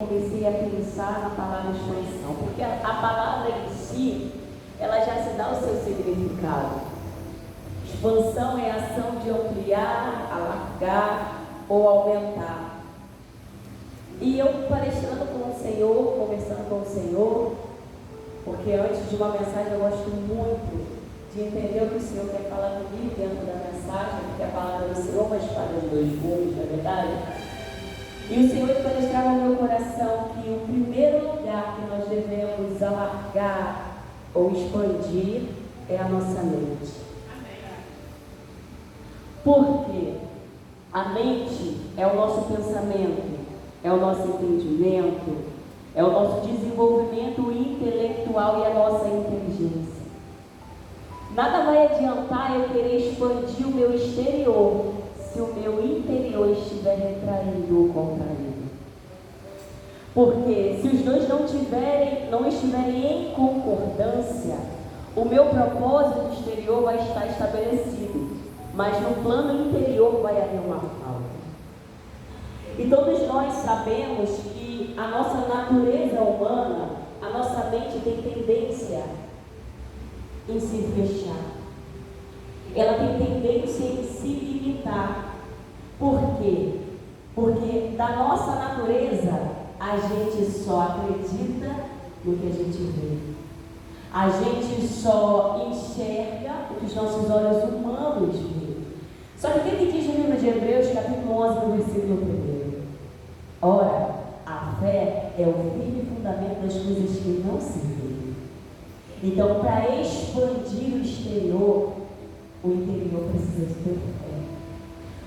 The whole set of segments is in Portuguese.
Comecei a pensar na palavra expansão, porque a palavra em si, ela já se dá o seu significado. Expansão é a ação de ampliar, alargar ou aumentar. E eu palestrando com o Senhor, conversando com o Senhor, porque antes de uma mensagem eu gosto muito de entender o que o Senhor quer falar comigo dentro da mensagem, porque a palavra do Senhor é uma espada de dois gumes, não é verdade? E o Senhor palestrava no meu coração que o primeiro lugar que nós devemos alargar ou expandir é a nossa mente. Porque a mente é o nosso pensamento, é o nosso entendimento, é o nosso desenvolvimento intelectual e a nossa inteligência. Nada vai adiantar eu querer expandir o meu exterior se o meu interior estiver retraído ou contraído. Porque se os dois não estiverem em concordância, o meu propósito exterior vai estar estabelecido, mas no plano interior vai haver uma falta. E todos nós sabemos que a nossa natureza humana, a nossa mente tem tendência em se fechar. Ela tem tendência em se limitar. Por quê? Porque da nossa natureza a gente só acredita no que a gente vê. A gente só enxerga o que os nossos olhos humanos veem. Só que o que diz no livro de Hebreus, capítulo 11, no versículo 1? Ora, a fé é o firme fundamento das coisas que não se veem. Então, para expandir o exterior, o interior precisa de ter fé.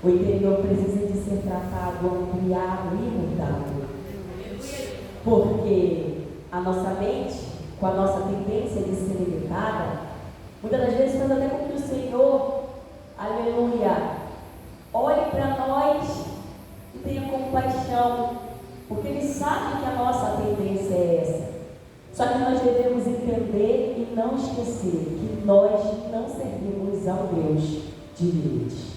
O interior precisa de ser tratado, ampliado e mudado. Porque a nossa mente, com a nossa tendência de ser limitada, muitas das vezes faz até com que o Senhor, aleluia, olhe para nós e tenha compaixão, porque Ele sabe que a nossa tendência é essa. Só que nós devemos entender e não esquecer que nós não servimos ao Deus de limites.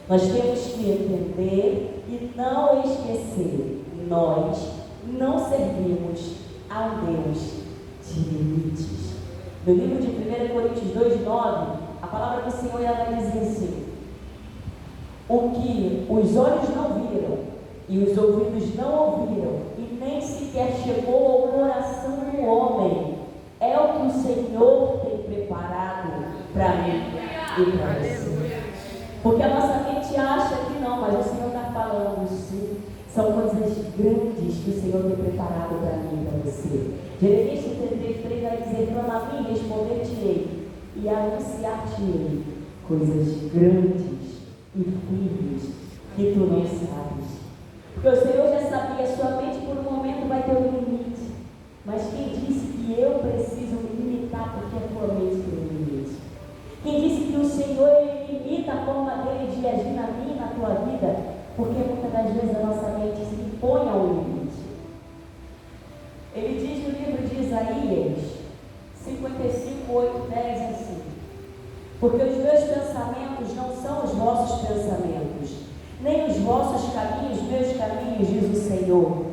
Nós temos que entender e não esquecer, nós não servimos ao Deus de limites. No livro de 1 Coríntios 2:9, a palavra do Senhor vai dizer assim: o que os olhos não viram e os ouvidos não ouviram e nem sequer chegou ao coração do homem, é o que o Senhor tem preparado para mim e para você. Porque a nossa mente acha que não, mas o Senhor está falando sim. São coisas grandes que o Senhor tem preparado para mim e para você. Jeremias 33:3 vai dizer: clama a mim, responder-te-ei e anunciar-te-ei coisas grandes e firmes que tu não sabes. Porque o Senhor já sabia, sua mente por um momento vai ter um limite. Mas quem disse que eu preciso me limitar porque a tua mente tem um limite? Quem disse que o Senhor ele limita a forma dele de agir na minha e na tua vida? Porque muitas das vezes a nossa mente se impõe ao limite. Ele diz no livro de Isaías 55:8-10 assim: porque os meus pensamentos não são os vossos pensamentos, nem os vossos caminhos, meus caminhos, diz o Senhor.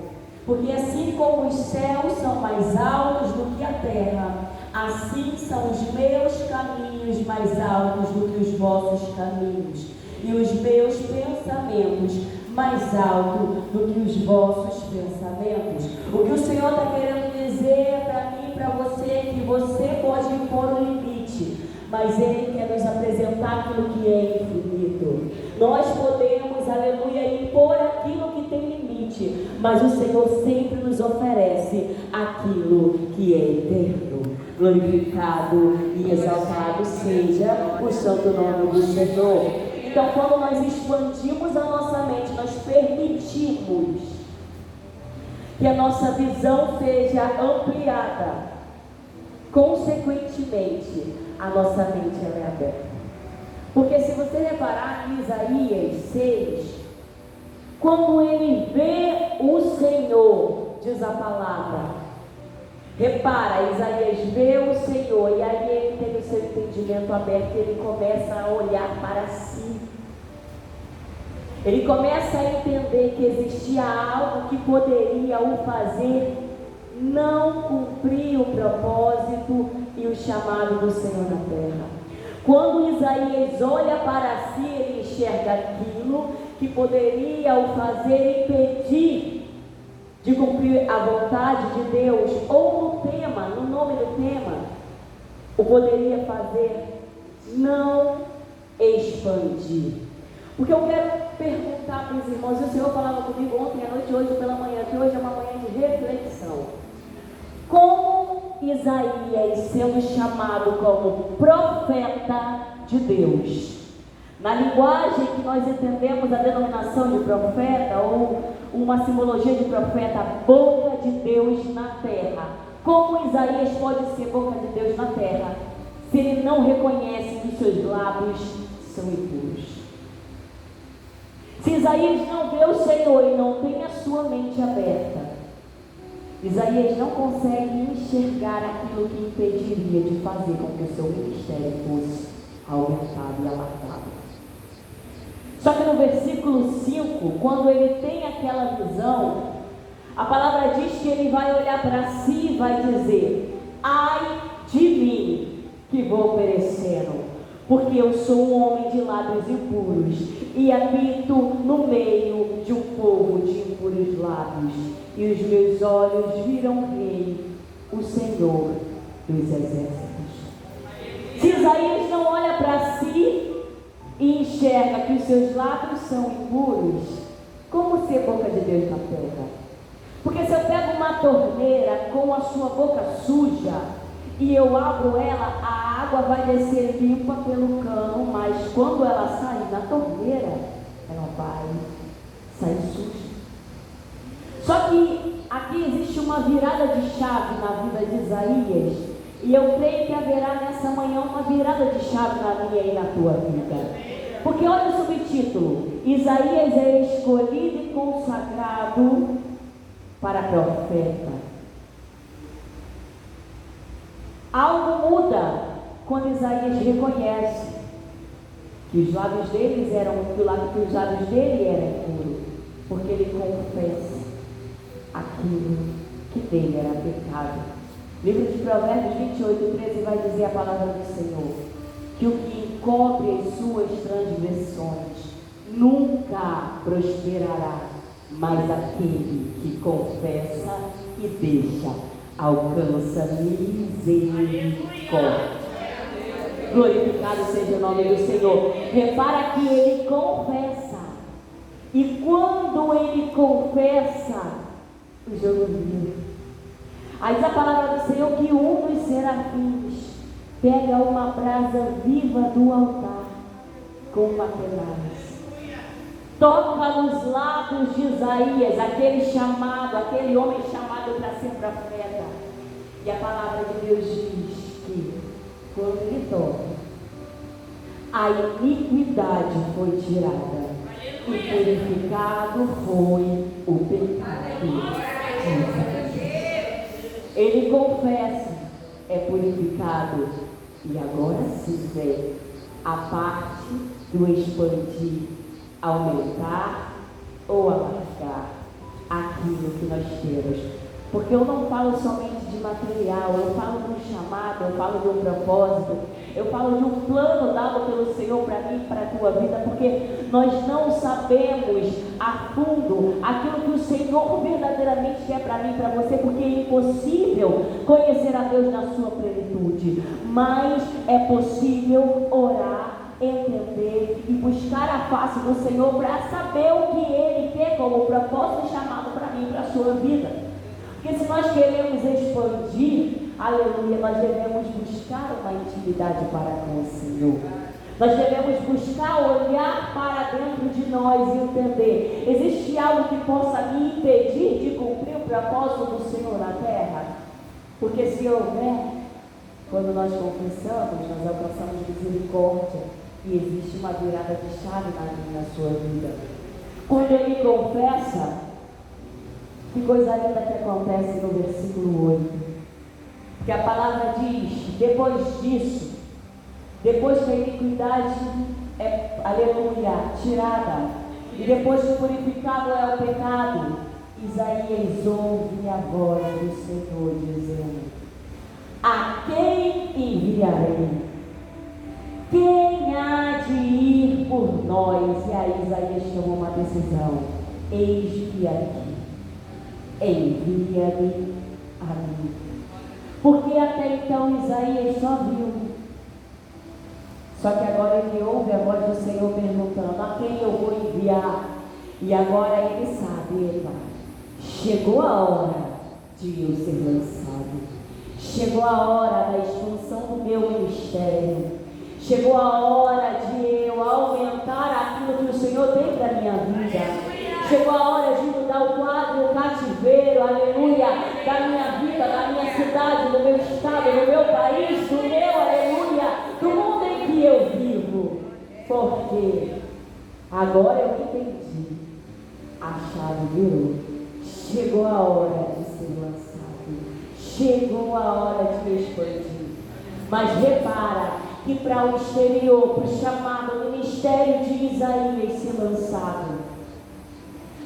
Porque assim como os céus são mais altos do que a terra, assim são os meus caminhos mais altos do que os vossos caminhos, e os meus pensamentos mais altos do que os vossos pensamentos. O que o Senhor está querendo dizer para mim e para você é que você pode impor um limite, mas Ele quer nos apresentar aquilo que é infinito. Nós podemos, aleluia, impor aquilo que tem limite, mas o Senhor sempre nos oferece aquilo que é eterno. Glorificado e exaltado seja o santo nome do Senhor. Então, quando nós expandimos a nossa mente, nós permitimos que a nossa visão seja ampliada. Consequentemente, a nossa mente ela é aberta. Porque se você reparar em Isaías 6, quando ele vê o Senhor, diz a palavra, repara, Isaías vê o Senhor e aí ele tem o seu entendimento aberto e ele começa a olhar para si. Ele começa a entender que existia algo que poderia o fazer não cumprir o propósito e o chamado do Senhor na terra. Quando Isaías olha para si, ele enxerga aquilo que poderia o fazer impedir de cumprir a vontade de Deus, ou no nome do tema, o poderia fazer não expandir. Porque eu quero perguntar para os irmãos, e o Senhor falava comigo ontem à noite, hoje pela manhã, que hoje é uma manhã de reflexão. Como Isaías, sendo chamado como profeta de Deus, na linguagem que nós entendemos a denominação de profeta, ou uma simbologia de profeta, boca de Deus na terra. Como Isaías pode ser boca de Deus na terra, se ele não reconhece que os seus lábios são impuros? Se Isaías não vê o Senhor e não tem a sua mente aberta, Isaías não consegue enxergar aquilo que impediria de fazer com que o seu ministério fosse aumentado e alargado. Só que no versículo 5, quando ele tem aquela visão, a palavra diz que ele vai olhar para si e vai dizer: ai de mim, que vou perecendo, porque eu sou um homem de lábios impuros e habito no meio de um povo de impuros lábios, e os meus olhos viram o Rei, o Senhor dos exércitos. Se Isaías não olha para si e enxerga que os seus lábios são impuros, como ser boca de Deus na terra? Porque se eu pego uma torneira com a sua boca suja e eu abro ela, a água vai descer limpa pelo cano, mas quando ela sair da torneira, ela vai sair suja. Só que aqui existe uma virada de chave na vida de Isaías, e eu creio que haverá nessa manhã uma virada de chave na minha e na tua vida. Porque olha o subtítulo: Isaías é escolhido e consagrado para profeta. Algo muda quando Isaías reconhece que os lábios dele eram impuros, porque ele confessa aquilo que dele era pecado. Livro de Provérbios 28:13 vai dizer a palavra do Senhor, que o que encobre as suas transgressões nunca prosperará, mas aquele que confessa e deixa alcança misericórdia. Glorificado seja o nome do Senhor. Repara que ele confessa, e quando ele confessa, o jogo vira. Aí diz a palavra do Senhor que um dos serafins pega uma brasa viva do altar com uma pedaço, toca nos lábios de Isaías, aquele homem chamado para ser profeta, e a palavra de Deus diz que quando ele toca, a iniquidade foi tirada e purificado foi o pecado. Ele confessa, é purificado, e agora sim vem a parte do expandir, aumentar ou alargar aquilo que nós temos. Porque eu não falo somente de material, eu falo de um chamado, eu falo de um propósito, eu falo de um plano dado pelo Senhor para mim e para a tua vida, porque nós não sabemos a fundo aquilo que o Senhor verdadeiramente quer para mim e para você, porque é impossível conhecer a Deus na sua plenitude, mas é possível orar, entender e buscar a face do Senhor para saber o que Ele quer como propósito e chamado para mim e para a sua vida. Porque se nós queremos expandir, aleluia, nós devemos buscar uma intimidade para com o Senhor. Nós devemos buscar olhar para dentro de nós e entender: existe algo que possa me impedir de cumprir o propósito do Senhor na terra? Porque se houver, quando nós confessamos, nós alcançamos misericórdia e existe uma virada de chave na minha e na sua vida. Quando ele confessa, que coisa linda que acontece no versículo 8, que a palavra diz: depois disso, depois que a iniquidade é, aleluia, tirada, E depois de purificado é o pecado, Isaías ouve a voz do Senhor dizendo: a quem enviarei? Quem há de ir por nós? E aí Isaías tomou uma decisão: eis-me aqui, envia-me a mim. Porque até então Isaías só viu. Só que agora ele ouve a voz do Senhor perguntando: a quem eu vou enviar? E agora ele sabe: epa, chegou a hora de eu ser lançado. Chegou a hora da expansão do meu ministério. Chegou a hora de eu aumentar aquilo que o Senhor tem para a minha vida. Chegou a hora de mudar o quadro, o cativeiro, aleluia, da minha vida, da minha cidade, do meu estado, do meu país, do meu, aleluia, do mundo em que eu vivo. Porque agora eu entendi, a chave virou. Chegou a hora de ser lançado. Chegou a hora de expandir. Mas repara que para o exterior, para o chamado ministério de Isaías ser lançado,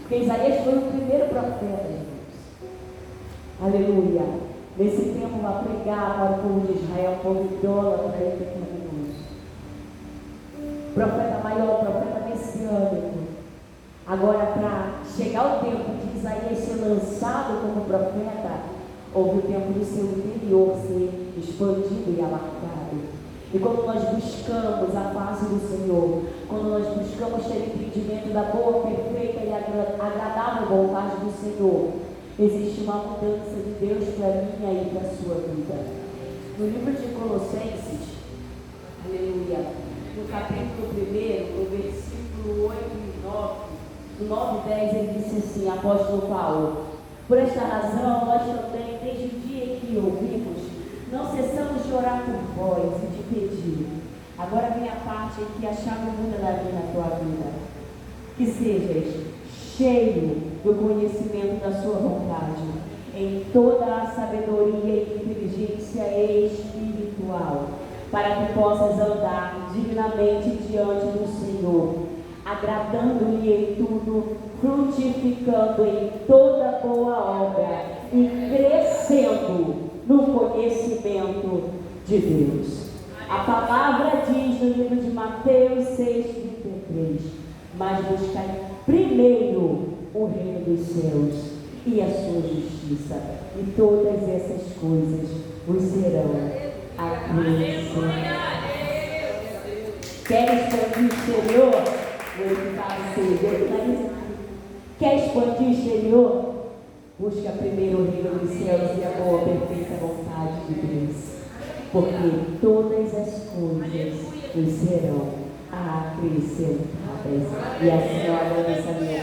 porque Isaías foi o primeiro profeta de Deus. Aleluia. Nesse tempo vai pregar para o povo de Israel, povo idólatra e pecaminoso. Profeta maior, profeta messiânico. Agora, para chegar o tempo de Isaías ser lançado como profeta, houve o tempo do seu interior ser expandido e alargado. E quando nós buscamos a face do Senhor, quando nós buscamos ter entendimento da boa, perfeita e agradável vontade do Senhor, existe uma mudança de Deus para mim e para a sua vida. No livro de Colossenses, aleluia, no capítulo 1, no versículo 8 e 9, no 9 e 10, ele disse assim, apóstolo Paulo: por esta razão, nós também, desde o dia que ouvimos, não cessamos de orar por vós e de pedir. Agora vem a parte em que a chave muda da minha na tua vida. Que sejas cheio do conhecimento da sua vontade, em toda a sabedoria e inteligência espiritual, para que possas andar dignamente diante do Senhor, agradando-lhe em tudo, frutificando em toda boa obra e crescendo no conhecimento de Deus. A palavra diz no livro de Mateus 6,33: mas buscai primeiro o reino dos céus e a sua justiça, e todas essas coisas vos serão acrescentadas. Quer expandir o exterior? Quer expandir o exterior? Busca primeiro o reino dos céus e a boa, perfeita vontade de Deus, porque todas as coisas nos serão acrescentadas. E assim, olha, nessa minha